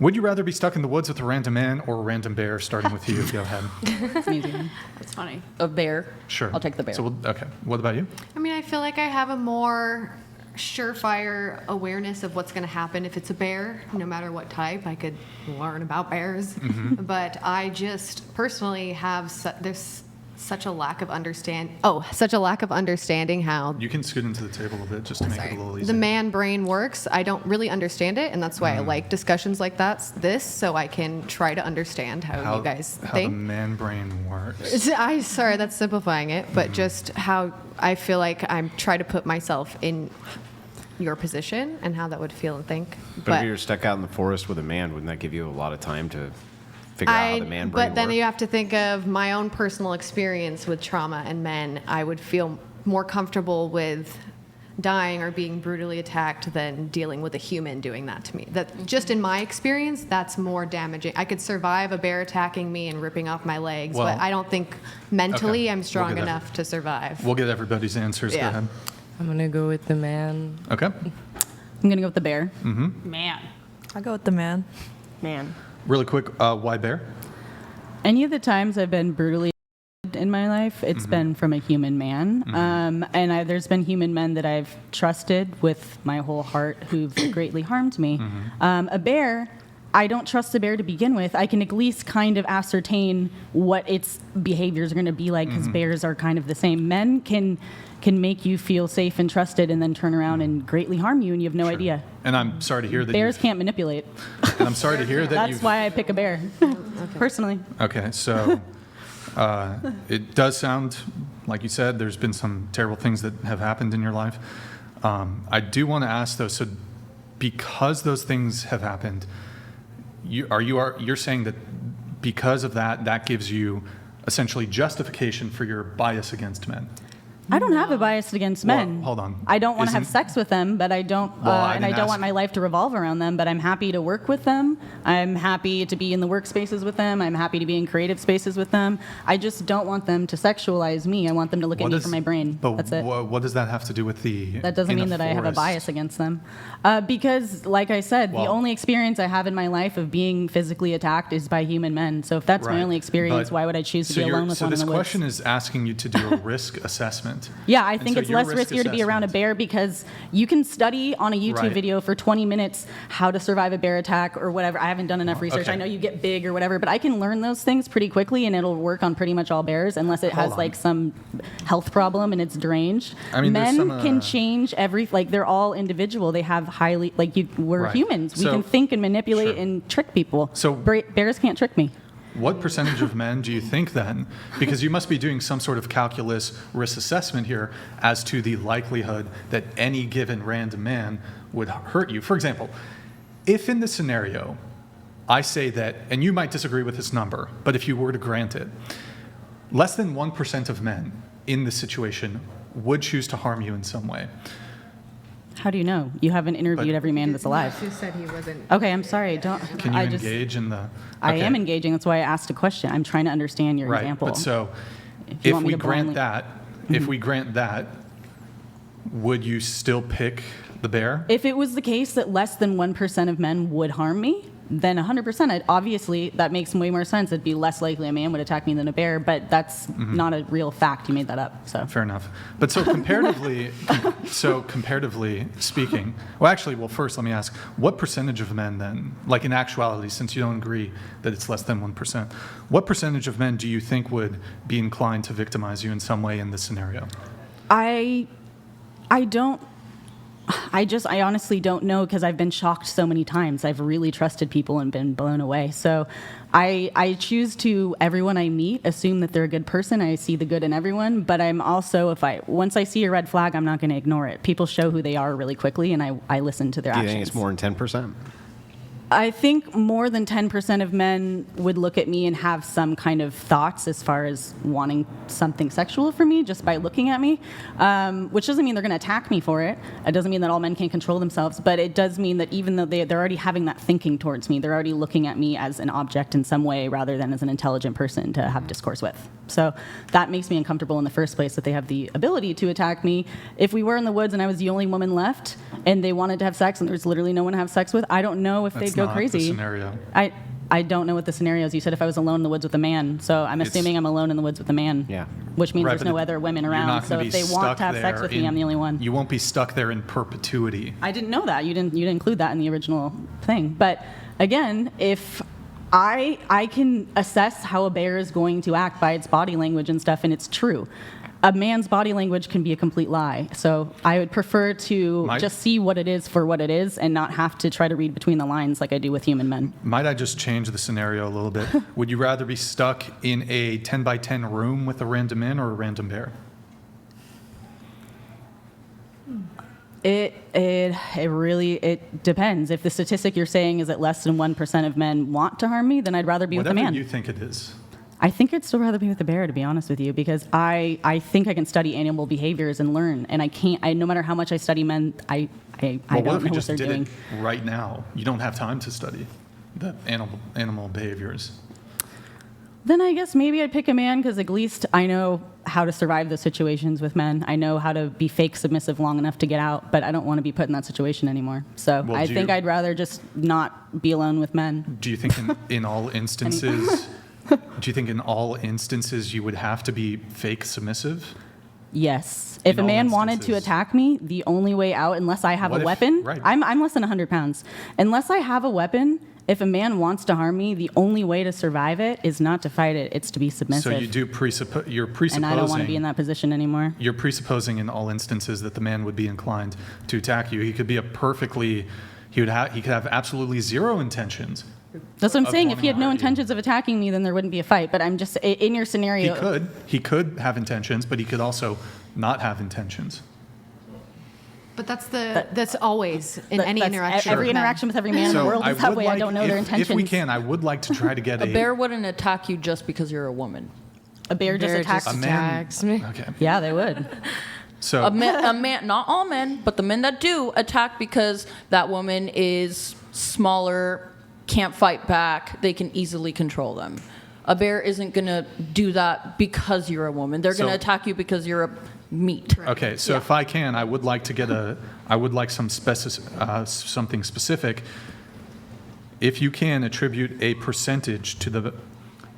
Would you rather be stuck in the woods with a random man or a random bear? Starting with you. Go ahead. That's easy. That's funny. A bear. Sure. I'll take the bear. So, okay. What about you? I mean, I feel like I have a more surefire awareness of what's going to happen if it's a bear, no matter what type. I could learn about bears. But I just personally have there's such a lack of understanding how You can scoot into the table a bit just to make it a little easier. the man brain works. I don't really understand it, and that's why I like discussions like so I can try to understand how you guys how think. the man brain works. Sorry, that's simplifying it, but just how I feel like I'm trying to put myself in your position and how that would feel and think. But if you're stuck out in the forest with a man, wouldn't that give you a lot of time to figure out how the man brain But then works? you have to think of my own personal experience with trauma and men. I would feel more comfortable with dying or being brutally attacked than dealing with a human doing that to me. That just in my experience, that's more damaging. I could survive a bear attacking me and ripping off my legs, Well, but I don't think mentally okay. I'm strong We'll get enough to survive. We'll get everybody's answers. Go Yeah. ahead. I'm going to go with the man. Okay. I'm going to go with the bear. Man. I'll go with the man. Man. Really quick, why bear? Any of the times I've been brutally in my life, it's been from a human man. And there's been human men that I've trusted with my whole heart who've greatly harmed me. A bear, I don't trust the bear to begin with. I can at least kind of ascertain what its behaviors are going to be like because bears are kind of the same. Men can make you feel safe and trusted and then turn around and greatly harm you and you have no idea. And I'm sorry to hear that Bears can't manipulate. And I'm sorry to hear that That's you've... why I pick a bear, personally. Okay, so it does sound, like you said, there's been some terrible things that have happened in your life. I do want to ask, though, so because those things have happened, you're saying that because of that gives you essentially justification for your bias against men? I don't have a bias against men. Well, hold on. I don't want to have Isn't- sex with them, but I don't, Well, I and I didn't don't ask- want my life to revolve around them. But I'm happy to work with them. I'm happy to be in the workspaces with them. I'm happy to be in creative spaces with them. I just don't want them to sexualize me. I want them to look at me for my brain. But That's it. What does that have to do with the? That doesn't in mean the that I have a forest? bias against them. Because, like I said, the Well- only experience I have in my life of being physically attacked is by human men. So if that's my Right. only experience, But- why would I choose to so be you're- alone with so one in this the woods? question is asking you to do a risk assessment. Yeah, I And think so it's your less risk riskier to be around a assessment- bear because you can study on a YouTube Right. video for 20 minutes how to survive a bear attack or whatever. I haven't done enough research. Okay. I know you get big or whatever, but I can learn those things pretty quickly and it'll work on pretty much all bears unless it Hold has on. like some health problem and it's deranged. I mean, there's Men some, can change like they're all individual. They have highly, we're Right. humans. We So- can think and manipulate Sure. and trick people. So- Bears can't trick me. What percentage of men do you think then, because you must be doing some sort of calculus risk assessment here as to the likelihood that any given random man would hurt you? For example, if in this scenario, I say that, and you might disagree with this number, but if you were to grant it, less than 1% of men in this situation would choose to harm you in some way. How do you know? You haven't interviewed every man that's alive. He said he wasn't. Okay, I'm sorry. Don't. Can you I just, engage in the... I Okay. am engaging. That's why I asked a question. I'm trying to understand your Right, example. but so you if want me we to grant blindly- if we grant that, would you still pick the bear? If it was the case that less than 1% of men would harm me, then 100%. Obviously, that makes way more sense. It'd be less likely a man would attack me than a bear, but that's not a real fact. You made that up. So Fair enough. But so comparatively, speaking, well, first let me ask, what percentage of men then, like in actuality, since you don't agree that it's less than 1%, what percentage of men do you think would be inclined to victimize you in some way in this scenario? I honestly don't know because I've been shocked so many times. I've really trusted people and been blown away. So I choose to, everyone I meet, assume that they're a good person. I see the good in everyone, but I'm also, once I see a red flag, I'm not going to ignore it. People show who they are really quickly, and I listen to their Do you actions. think it's more than 10%? I think more than 10% of men would look at me and have some kind of thoughts as far as wanting something sexual from me just by looking at me, which doesn't mean they're going to attack me for it. It doesn't mean that all men can't control themselves, but it does mean that even though they're already having that thinking towards me, they're already looking at me as an object in some way rather than as an intelligent person to have discourse with. So that makes me uncomfortable in the first place that they have the ability to attack me. If we were in the woods and I was the only woman left and they wanted to have sex and there's literally no one to have sex with, I don't know if they'd go go not crazy. the scenario. I don't know what the scenario is. You said if I was alone in the woods with a man, so I'm assuming I'm alone in the woods with a man. Yeah. Which means Right, there's but no other women you're around. not So gonna if be they want stuck to have sex there with me, I'm the only one. You won't be stuck there in perpetuity. I didn't know that. You didn't include that in the original thing. But again, if I can assess how a bear is going to act by its body language and stuff, and it's true. A man's body language can be a complete lie. So I would prefer to just see what it is for what it is and not have to try to read between the lines like I do with human men. Might I just change the scenario a little bit? Would you rather be stuck in a 10 by 10 room with a random man or a random bear? It really depends. If the statistic you're saying is that less than 1% of men want to harm me, then I'd rather be with a Whatever man. you think it is. I think I'd still rather be with a bear, to be honest with you, because I think I can study animal behaviors and learn, and I can't. No matter how much I study men, I Well, don't what if we know what just they're did doing. it right now? You don't have time to study the animal behaviors. Then I guess maybe I'd pick a man because at least I know how to survive those situations with men. I know how to be fake submissive long enough to get out, but I don't want to be put in that situation anymore. So Well, I think I'd rather just not be alone with men. Do you think in all instances? Do you think in all instances you would have to be fake submissive? Yes. If In a all man wanted to instances. attack me, the only way out, unless I have What a if- weapon, right. I'm less than 100 pounds. Unless I have a weapon, if a man wants to harm me, the only way to survive it is not to fight it, it's to be submissive. So you do you're presupposing. and I don't want to be in that position anymore. You're presupposing in all instances that the man would be inclined to attack you. He could be he could have absolutely zero intentions. That's what I'm of saying. If wanting he had to no hurt you. intentions of attacking me, then there wouldn't be a fight. But I'm just, in your scenario. He could have intentions, but he could also not have intentions. But that's always in any that's interaction. Every with men. interaction with every man in the So world is that would way. I don't know their intentions. If we can, I would like to try to get A bear wouldn't attack you just because you're a woman. A bear just Bear attacks. just a man. attacks me. Okay. Yeah, they would. So A man, not all men, but the men that do attack because that woman is smaller, can't fight back, they can easily control them. A bear isn't going to do that because you're a woman. They're going So- to attack you because you're a meat. Okay, so if I can, I would like to get some something specific. If you can attribute a percentage to the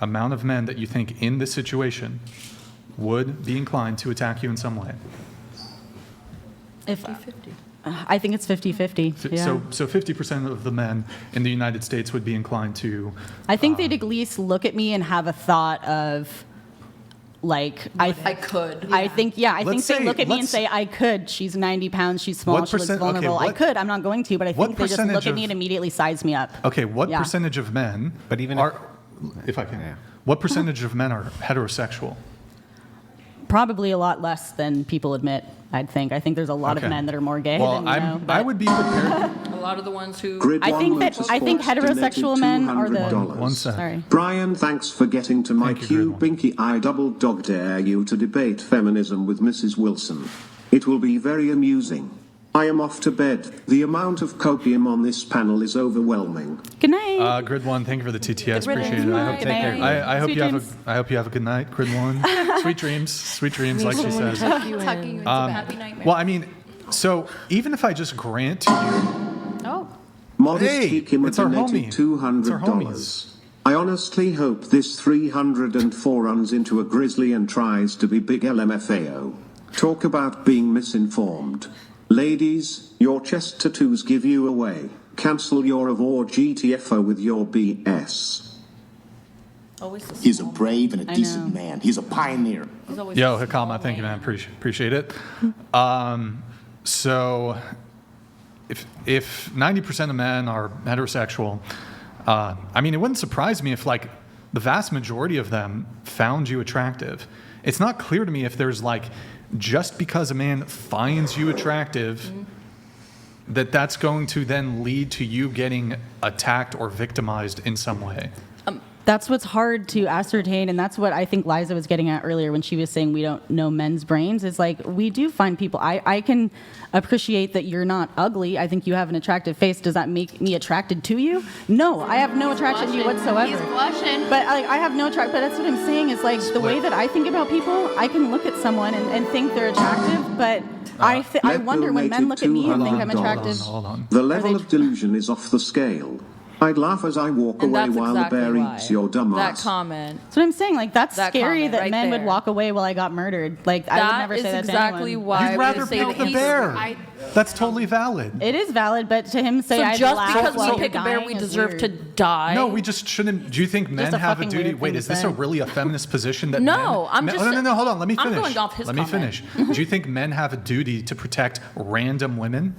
amount of men that you think in this situation would be inclined to attack you in some way. I think it's 50-50. Yeah. So 50% of the men in the United States would be inclined to. I think they'd at least look at me and have a thought of, like, I could. I think Let's they say- look at me and let's- say, I could. She's 90 pounds. She's small. What She looks percent- okay, vulnerable. I what- could. I'm not going to, but I what think they just look percentage at me of- and immediately size me up. Okay, what Yeah. percentage of men But even are, if I can, Yeah. what percentage of men are heterosexual? Probably a lot less than people admit, I'd think. I think there's a lot Okay. of men that are more gay Well, than you know. I but- would be prepared. A lot of the ones who. Grid I one think that- Motorsports I think heterosexual donated men are the- $200. One sec. Sorry. Brian, thanks for getting to my Thank you, queue. Grid Binky, I double dog dare you to debate feminism with Mrs. Wilson. It will be very amusing. I am off to bed. The amount of copium on this panel is overwhelming. Good night. Grid one, thank you for the TTS. Good Appreciate it. riddance. I hope, Good night. I hope Sweet you have dreams. I hope you have a good night, Grid one. Sweet dreams, like she says. Tucking you into bed. Happy nightmare. Well, I mean, so even if I just grant to you, Oh, Modest Hey, Kikima it's our donated homie. It's our $200. I honestly hope this 304 runs into a grizzly and tries to be big LMFAO. Talk about being misinformed. Ladies, your chest tattoos give you away. Cancel your award GTFO with your BS. Always the He's a small- brave and a I decent know. man. He's a pioneer. he's always yo, the small Hakama, thank you, man. man. Appreciate it. So if 90% of men are heterosexual, I mean, it wouldn't surprise me if like the vast majority of them found you attractive. It's not clear to me if there's like just because a man finds you attractive that's going to then lead to you getting attacked or victimized in some way. That's what's hard to ascertain, and that's what I think Liza was getting at earlier when she was saying we don't know men's brains. Is like we do find people. I can appreciate that you're not ugly. I think you have an attractive face. Does that make me attracted to you? No, I have no attraction to you whatsoever. He's blushing. But I have no attraction. But that's what I'm saying is like the way that I think about people. I can look at someone and think they're attractive, but I Let wonder when men look at me and think I'm $200. attractive. Hold on. The level they- of delusion is off the scale. I'd laugh as I walk And away that's while exactly the bear why. eats your dumb That ass. comment. That's what I'm saying. Like, that's That scary comment that right men would there. walk away while I got murdered. Like, I would That never is say that exactly to anyone. why I You'd would rather say pick that the he's- bear. That's totally valid. It is valid, but to him say So I'd just laugh because while we pick a bear, dying we is deserve weird. to die? No, we just shouldn't. Do you think men a have a fucking duty? weird Wait, thing is to this say. a really a feminist position that No, men, I'm men- just- Oh, no, hold on. Let me I'm finish. going off his Let me comment. finish. Do you think men have a duty to protect random women?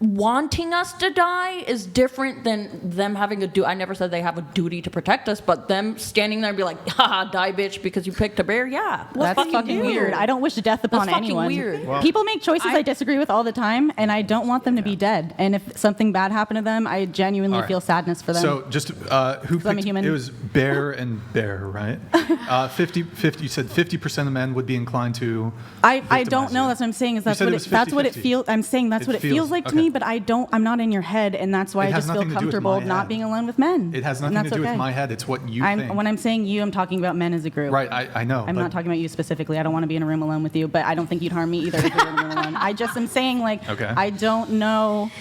Wanting us to die is different than them having a duty. I never said they have a duty to protect us, but them standing there and be like, haha, die, bitch, because you picked a bear? Yeah. That's fucking weird. I don't wish death upon fucking anyone. weird. Well- People make choices I disagree with all the time, and I don't want them to be dead. And if something bad happened to them, I genuinely All right. feel sadness for them. So just who I'm a picked? human. It was bear and bear, right? 50. You said 50% of men would be inclined to. I victimize don't know. you. That's what I'm saying. Is You that's said what it was that's what it 50-50. feels. I'm saying that's It what it feels- feels like to okay. me. But I'm not in your head, and that's why It I has just feel nothing to do with comfortable my not head. being alone with men. It has And nothing to that's do with okay. my head. It's what you think. When I'm saying you, I'm talking about men as a group. Right, I know. I'm but- not talking about you specifically. I don't want to be in a room alone with you, but I don't think you'd harm me either if you were in a room alone. I just am saying, like, Okay. I don't know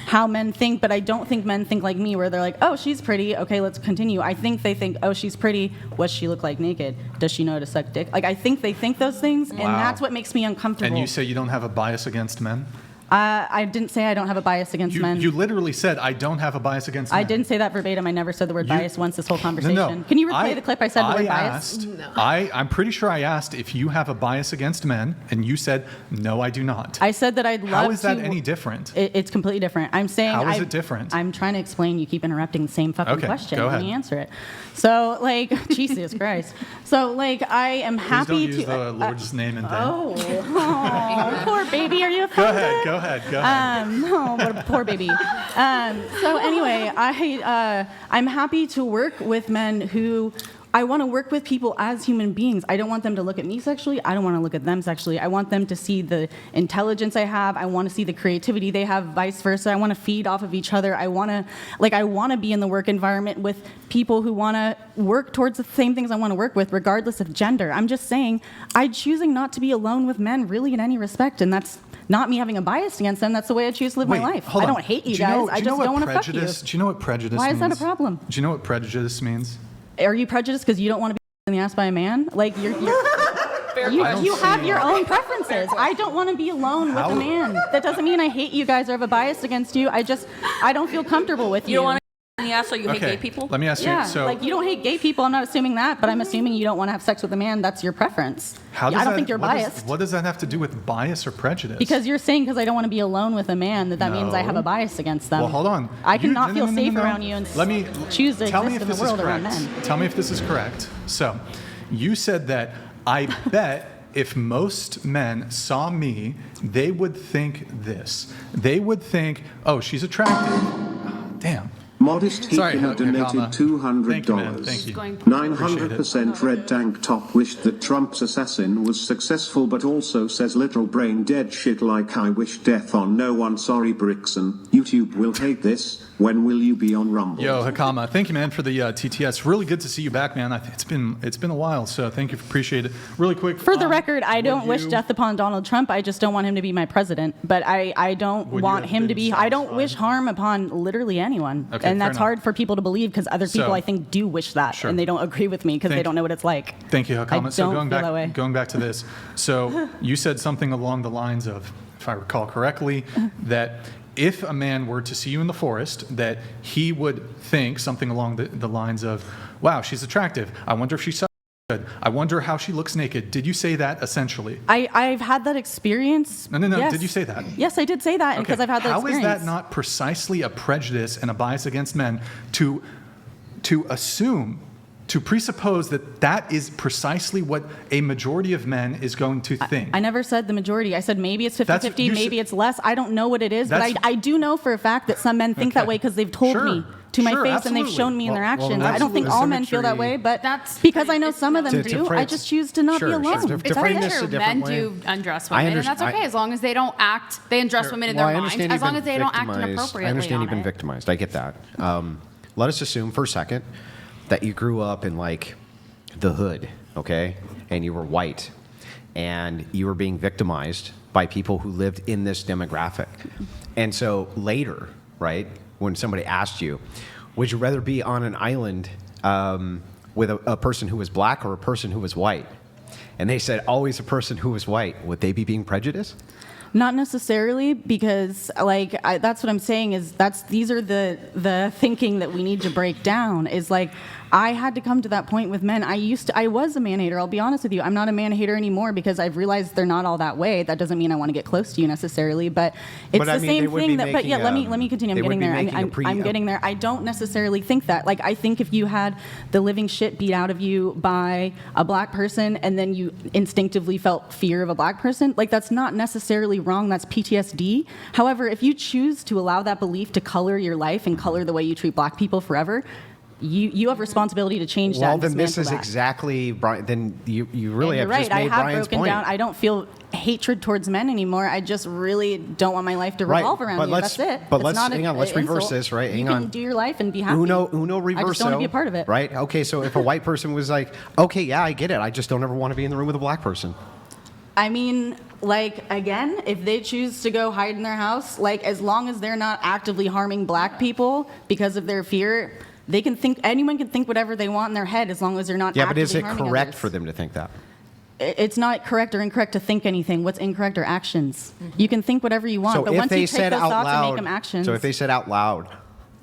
how men think, but I don't think men think like me, where they're like, oh, she's pretty. Okay, let's continue. I think they think, oh, she's pretty. What's she look like naked? Does she know how to suck dick? Like, I think they think those things, and Wow. that's what makes me uncomfortable. And you say you don't have a bias against men? I didn't say I don't have a bias against men. You literally said, I don't have a bias against men. I didn't say that verbatim. I never said the word You- bias once this whole conversation. No. Can you replay the clip I said the word bias? Asked, I'm pretty sure I asked if you have a bias against men, and you said, no, I do not. I said that I'd love to. How is that any different? It's completely different. I'm saying. How is it different? I'm trying to explain. You keep interrupting the same fucking Okay, question. go Let ahead. me answer it. So, like, Jesus Christ. So, like, I am Please happy don't use to. the Lord's name in vain. Oh, poor baby. Are you Go offended? ahead, go ahead. Oh, what a poor baby. So anyway, I'm happy to work with men who. I want to work with people as human beings. I don't want them to look at me sexually. I don't want to look at them sexually. I want them to see the intelligence I have. I want to see the creativity they have, vice versa. I want to feed off of each other. I want to be in the work environment with people who want to work towards the same things I want to work with, regardless of gender. I'm just saying, I'm choosing not to be alone with men, really, in any respect, and that's not me having a bias against them. That's the way I choose to live my life. hold I on. don't hate you Do know- guys. do I you just know what don't want to fuck you. prejudice- Do you know what prejudice Why means? is that a problem? Do you know what prejudice means? Are you prejudiced because you don't want to be in the ass by a man? Like you don't have see- your own preferences. I don't want to be alone with How- a man. That doesn't mean I hate you guys or have a bias against you. I don't feel comfortable with you. You don't want to in the ass, so you hate gay people? Let me ask Yeah, you. So, like you don't hate gay people. I'm not assuming that, but I'm assuming you don't want to have sex with a man. That's your preference. how does I don't that- think you're what does- biased. What does that have to do with bias or prejudice? Because you're saying because I don't want to be alone with a man that means I have a No. bias against them. Well, hold on. I You- cannot no, feel no, no, safe no. around you and Let me choose to tell me exist if in the this world is around correct. men. Tell me if this is correct. So, you said that I bet if most men saw me, they would think this. They would think, oh, she's attractive. Damn. Modest Sorry, Heaton donated Hakama. $200. Thank you, man. Thank you. 900% red tank top wished that Trump's assassin was successful, but also says little brain dead shit like I wish death on no one. Sorry, Brixon. YouTube will hate this. When will you be on Rumble? Yo, Hakama, thank you, man, for the TTS. Really good to see you back, man. It's been a while, so thank you. Appreciate it. Really quick. For the record, I would don't wish you- death upon Donald Trump. I just don't want him to be my president. But I don't Would you want have him to been be. I don't satisfied? wish harm upon literally anyone. Okay, and fair that's enough. hard for people to believe because other people, So- I think, do wish that. Sure. And they don't agree with me because they Thank- don't know what it's like. Thank you, Hakama. I So don't feel that way. going back to this, so you said something along the lines of, if I recall correctly, that if a man were to see you in the forest, that he would think something along the lines of, wow, she's attractive. I wonder if she's so good. I wonder how she looks naked. Did you say that essentially? I've had that experience. No. Yes. Did you say that? Yes, I did say that because I've had that How experience. is that not precisely a prejudice and a bias against men to assume, to presuppose that is precisely what a majority of men is going to think? I never said the majority. I said maybe it's That's- 50-50, you maybe said- it's less. I don't know what it is, but That's- I do know for a fact that some men think that Okay. way because they've told Sure. me to my Sure, face and they've absolutely. shown me in their Well, actions. that's I don't think the all men feel that symmetry- way, but That's because I know some of them To do, frame- I just choose to not Sure, be sure. alone. To It's frame also this a true. different Men way. do undress I women, and that's understand- okay as long as they don't act. They undress women in Well, their I mind, understand as you've long been as they don't act victimized. inappropriately. I understand on you've been it. victimized. I get that. Let us assume for a second that you grew up in like the hood, okay, and you were white, and you were being victimized by people who lived in this demographic, and so later, right? when somebody asked you, would you rather be on an island with a person who was black or a person who was white? And they said always a person who was white. Would they be being prejudiced? Not necessarily, because that's what I'm saying is these are the thinking that we need to break down. Is like I had to come to that point with men. I was a man hater. I'll be honest with you. I'm not a man hater anymore because I've realized they're not all that way. That doesn't mean I want to get close to you necessarily, but it's the same thing. But yeah, let me continue. I'm getting there. I'm getting there. I don't necessarily think that. Like I think if you had the living shit beat out of you by a black person and then you instinctively felt fear of a black person, like that's not necessarily wrong. That's PTSD. However, if you choose to allow that belief to color your life and color the way you treat black people forever, you have responsibility to change that. Well, and then this dismantle is that. exactly Brian. Then you really And have you're just right. made I have Brian's broken point. down. I don't feel hatred towards men anymore. I just really don't want my life to revolve around but you. That's it. But It's let's not hang on. Let's reverse this, right? You Hang on. can do your life and be happy. Uno reverso. I just don't want to be a part of it. Right? Okay, so if a white person was like, okay, yeah, I get it. I just don't ever want to be in the room with a black person. I mean, like, again, if they choose to go hide in their house, like, as long as they're not actively harming black people because of their fear, they can think, anyone can think whatever they want in their head as long as they're not Yeah, but actively is it harming correct others. for them to think that? It's not correct or incorrect to think anything. What's incorrect are actions. You can think whatever you want, So but if once they you take said those out thoughts and loud, make them actions. so if they said out loud,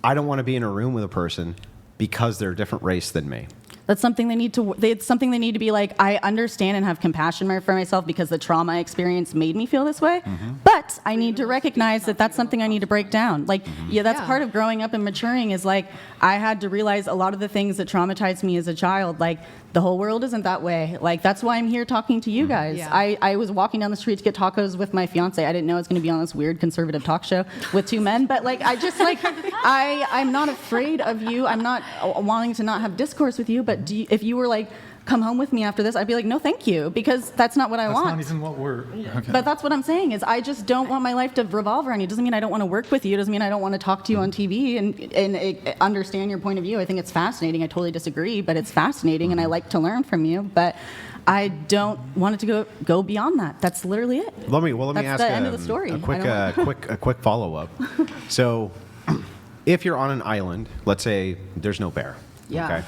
I don't want to be in a room with a person because they're a different race than me. That's something they need to. It's something they need to be like. I understand and have compassion for myself because the trauma experience made me feel this way. But I need to recognize that that's something I need to break down. Like, yeah, that's part of growing up and maturing. Is like I had to realize a lot of the things that traumatized me as a child. Like the whole world isn't that way. Like that's why I'm here talking to you guys. Yeah. I was walking down the street to get tacos with my fiance. I didn't know I was going to be on this weird conservative talk show with two men. But like I just like I'm not afraid of you. I'm not wanting to not have discourse with you. But if you were like, come home with me after this, I'd be like, no, thank you, because that's not what I want. That's not even what we're. Okay. But that's what I'm saying is I just don't want my life to revolve around you. It doesn't mean I don't want to work with you. It doesn't mean I don't want to talk to you on TV and understand your point of view. I think it's fascinating. I totally disagree, but it's fascinating and I like to learn from you. But I don't want it to go beyond that. That's literally it. Let me That's ask the end of the story. a quick follow up. So, if you're on an island, let's say there's no bear. Yeah. Okay.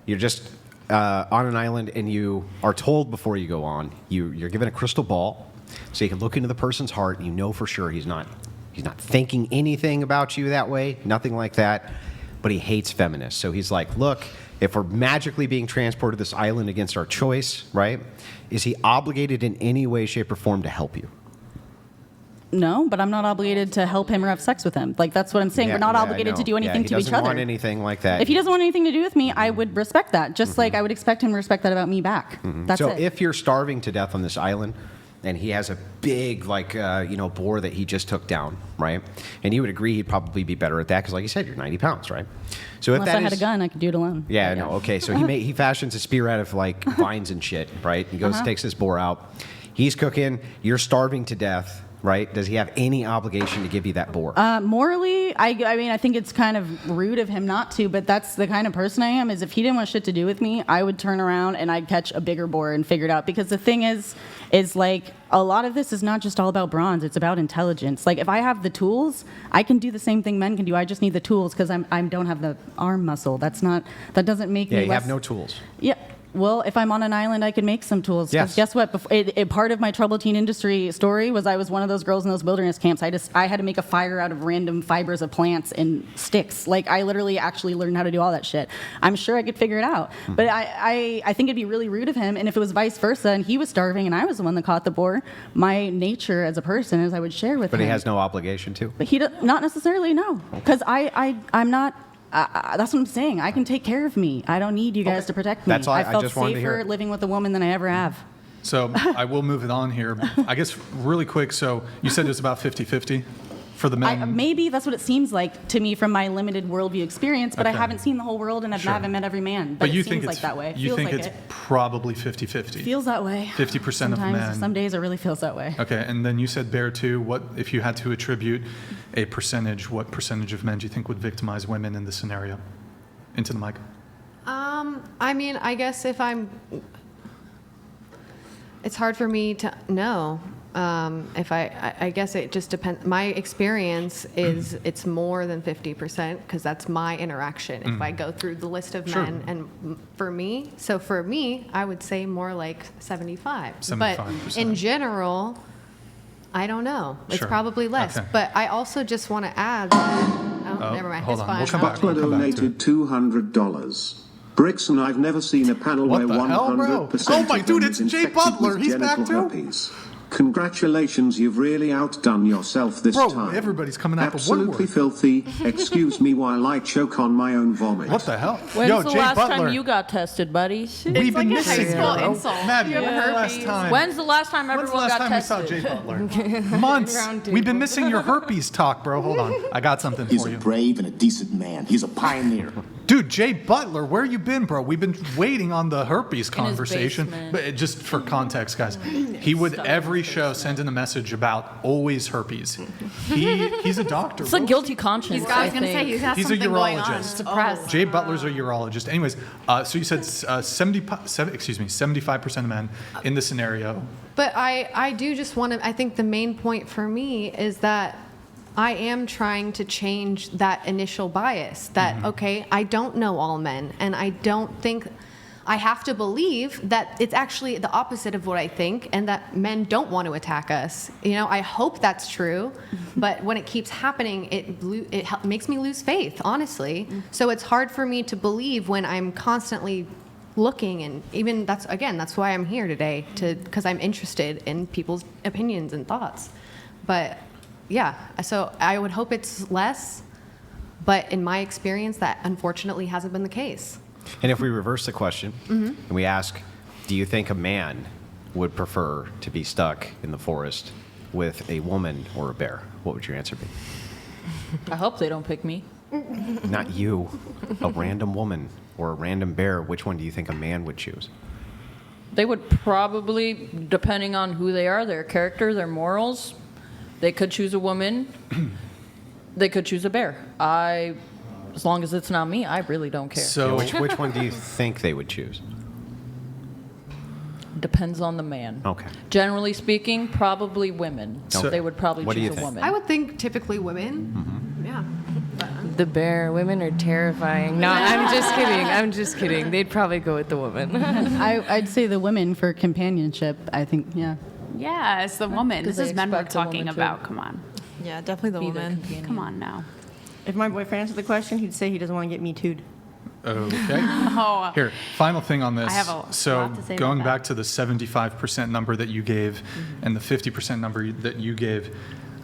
You're just on an island, and you are told before you go on. You're given a crystal ball, so you can look into the person's heart. And you know for sure he's not thinking anything about you that way, nothing like that. But he hates feminists, so he's like, look. If we're magically being transported to this island against our choice, right? Is he obligated in any way, shape, or form to help you? No, but I'm not obligated to help him or have sex with him. Like that's what I'm saying. We're not obligated to do anything to each He doesn't other. want anything like that. If he doesn't want anything to do with me, I would respect that. Just like I would expect him to respect that about me back. That's so it. if you're starving to death on this island, and he has a big, boar that he just took down, right? And you would agree he'd probably be better at that because, like you said, you're 90 pounds, right? So Unless I had a gun, I could do it alone. Yeah, no, okay. So he fashions a spear out of like vines and shit, right? He goes, takes this boar out. He's cooking. You're starving to death, right? Does he have any obligation to give you that boar? Morally, I mean, I think it's kind of rude of him not to, but that's the kind of person I am, is if he didn't want shit to do with me, I would turn around and I'd catch a bigger boar and figure it out. Because the thing is like, a lot of this is not just all about bronze, it's about intelligence. Like, if I have the tools, I can do the same thing men can do. I just need the tools because I don't have the arm muscle. That doesn't make me you less... have no tools. Yeah. Well, if I'm on an island, I can make some tools. 'Cause Yes. guess what? Part of my troubled teen industry story was I was one of those girls in those wilderness camps. I had to make a fire out of random fibers of plants and sticks. Like I literally actually learned how to do all that shit. I'm sure I could figure it out. But I think it'd be really rude of him. And if it was vice versa, and he was starving and I was the one that caught the boar, my nature as a person is I would share with him. But he has no obligation to. But not necessarily, no. Because I'm not. That's what I'm saying. I can take care of me. I don't need you guys to protect me. That's all. I felt just wanted to hear safer it. living with a woman than I ever have. So I will move it on here. I guess really quick. So you said it was about 50-50 for the men. Maybe that's what it seems like to me from my limited worldview experience, but I Okay. haven't seen the whole world and I Sure. haven't met every man. But it you seems think like it's that way. You Feels think like it's it. probably 50-50. Feels that way. 50% of Sometimes, men. Some days it really feels that way. Okay, and then you said bear too. What if you had to attribute a percentage? What percentage of men do you think would victimize women in this scenario? Into the mic. I mean, I guess it's hard for me to know. If I guess it just depends. My experience is it's more than 50% because that's my interaction. If I go through the list of Sure. men, and for me, I would say more like 75. But 75%. in general, I don't know. It's Sure. probably less. Okay. But I also just want to add. Oh, never mind. hold It's on. fine. We'll come back. Butler We'll come back to donated $200. Brixton, I've never seen a panel What where the hell, 100% bro? Oh my of dude, them it's is Jay infected Butler. with He's back genital too? herpes. Congratulations, you've really outdone yourself this Bro, time. everybody's coming out the Absolutely woodwork. filthy. Excuse me while I choke on my own vomit. What the hell? When's Yo, the Jay last Butler. time you got tested, buddy? We've been like a high missing school you, bro. insult. Maddie, You have when's the last herpes. time? When's the last time When's the everyone last got time we saw tested? Jay Butler? Months. Round We've been table. missing your herpes talk, bro. Hold on. I got something He's for a you. brave and a decent man. He's a pioneer. Dude, Jay Butler, where you been, bro? We've been waiting on the herpes conversation. basement. But just for context, guys, he would every show send in a message about always herpes. He's a doctor. It's a bro. guilty conscience. I was going to say, he's got He's a something going on. urologist. Suppressed. Jay Butler's a urologist. Anyways, so you said 75% of men in this scenario. But I do just want to, I think the main point for me is that I am trying to change that initial bias that, okay, I don't know all men, and I don't think, I have to believe that it's actually the opposite of what I think, and that men don't want to attack us. You know, I hope that's true, but when it keeps happening, it makes me lose faith, honestly. So it's hard for me to believe when I'm constantly looking, and even that's why I'm here today, because I'm interested in people's opinions and thoughts. But yeah, so I would hope it's less, but in my experience, that unfortunately hasn't been the case. And if we reverse the question and we ask, do you think a man would prefer to be stuck in the forest with a woman or a bear? What would your answer be? I hope they don't pick me. Not you, a random woman or a random bear. Which one do you think a man would choose? They would probably, depending on who they are, their character, their morals, they could choose a woman. They could choose a bear. As long as it's not me, I really don't care. So Which one do you think they would choose? Depends on the man. Okay. Generally speaking, probably women. So- They would probably What do you choose a think? woman. I would think typically women. Yeah. The bear. Women are terrifying. No, I'm just kidding. I'm just kidding. They'd probably go with the woman. I'd say the women for companionship. I think, yeah. Yeah, it's the woman. This they is men we're expect a woman talking to about. Come on. Yeah, definitely the Be their woman. companion. Come on now. If my boyfriend answered the question, he'd say he doesn't want to get me too'd. Okay. Oh, Here, final thing on this. I have a so lot to say going about that. back to the 75% number that you gave and the 50% number that you gave,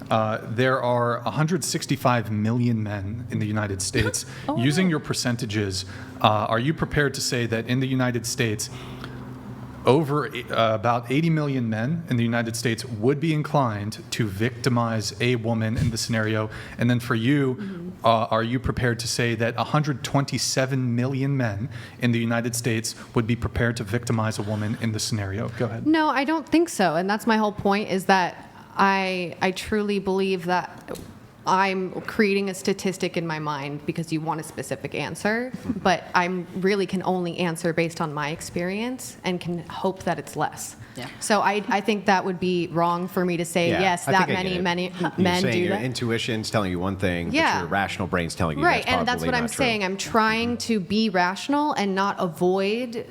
there are 165 million men in the United States. Using your percentages, are you prepared to say that in the United States, over about 80 million men in the United States would be inclined to victimize a woman in the scenario? And then for you, are you prepared to say that 127 million men in the United States would be prepared to victimize a woman in the scenario? Go ahead. No, I don't think so. And that's my whole point, is that I truly believe that I'm creating a statistic in my mind because you want a specific answer, but I really can only answer based on my experience and can hope that it's less. Yeah. So I think that would be wrong for me to say, Yeah, yes, I that think I get many it. men You're saying do your that. intuition's telling you one thing, Yeah. but your rational brain's telling you Right, that's and that's probably what I'm not true. saying. I'm trying to be rational and not avoid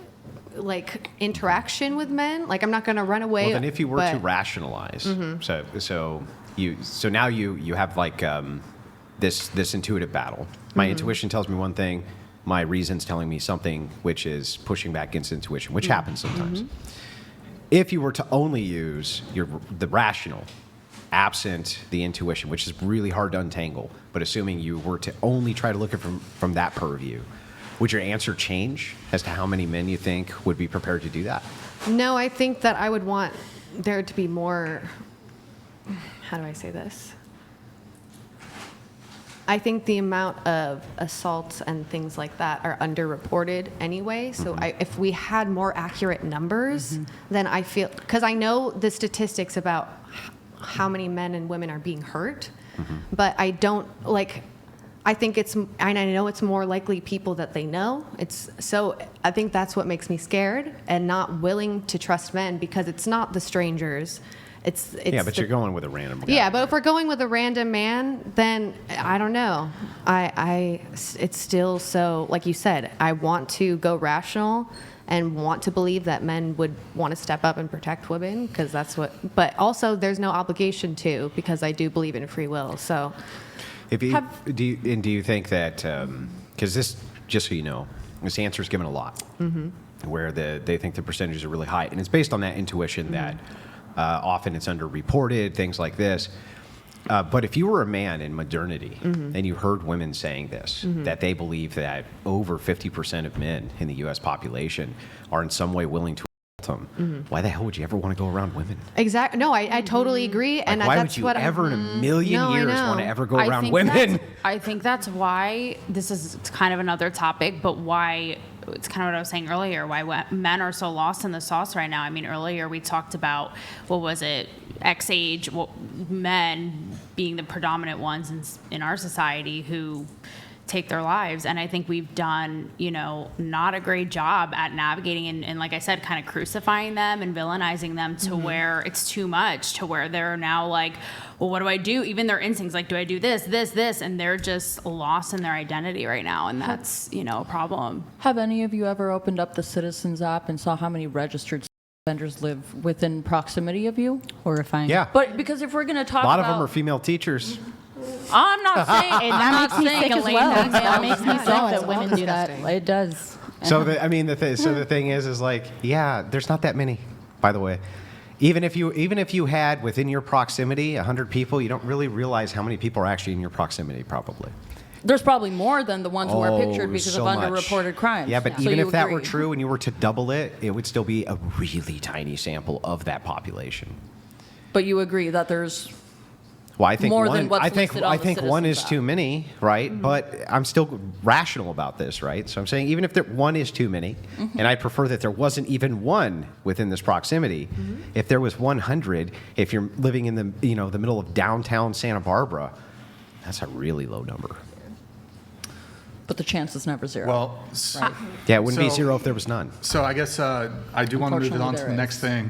like interaction with men. Like I'm not going to run away. Well, then if you were to but- rationalize, so now you have like this intuitive battle. My intuition tells me one thing, my reason's telling me something, which is pushing back against intuition, which happens sometimes. If you were to only use the rational, absent the intuition, which is really hard to untangle, but assuming you were to only try to look at it from that purview, would your answer change as to how many men you think would be prepared to do that? No, I think that I would want there to be more. How do I say this? I think the amount of assaults and things like that are underreported anyway. So if we had more accurate numbers, then I feel, because I know the statistics about how many men and women are being hurt, but I don't like. I think and I know it's more likely people that they know. So I think that's what makes me scared and not willing to trust men, because it's not the strangers. it's Yeah, but you're going with a random guy. yeah, but if we're going with a random man, then I don't know. It's still so, like you said, I want to go rational and want to believe that men would want to step up and protect women because that's what. But also, there's no obligation to because I do believe in free will. So, Do you think that because this, just so you know, this answer is given a lot, where they think the percentages are really high, and it's based on that intuition that often it's underreported, things like this. But if you were a man in modernity and you heard women saying this, that they believe that over 50% of men in the U.S. population are in some way willing to assault them, why the hell would you ever want to go around women? exactly. No, I totally agree. And Why that's would you what ever in a million No, I years know. want to ever go I around think women? I think that's why this is kind of another topic, but why it's kind of what I was saying earlier, why men are so lost in the sauce right now. I mean, earlier we talked about, what was it, X age, men being the predominant ones in our society who take their lives. And I think we've done, not a great job at navigating and like I said, kind of crucifying them and villainizing them to where it's too much, to where they're now like, well, what do I do? Even their instincts, like, do I do this, and they're just lost in their identity right now. And that's, a problem. Have any of you ever opened up the Citizens app and saw how many registered offenders live within proximity of you? Horrifying. Yeah. But because if we're going to talk A lot about, of them are female teachers. I'm not saying, And that makes me sick as well. That makes me sick No, it's that women do that. disgusting. It does. So the thing is like, yeah, there's not that many, by the way. Even if you had within your proximity 100 people, you don't really realize how many people are actually in your proximity, probably. there's probably more than the ones who are pictured because so of much. underreported crimes. Yeah, but So even you if that were agree. true and you were to double it, it would still be a really tiny sample of that population. But you agree that there's Well, I think more one, than what's I think listed on I the think one Citizens is app. too many, right? But I'm still rational about this, right? So I'm saying even if one is too many, and I prefer that there wasn't even one within this proximity. If there was 100, if you're living in the middle of downtown Santa Barbara, that's a really low number. But the chance is never zero. Well, Yeah, it wouldn't be So- zero if there was none. so I guess I do want to move it on to the Unfortunately, next thing.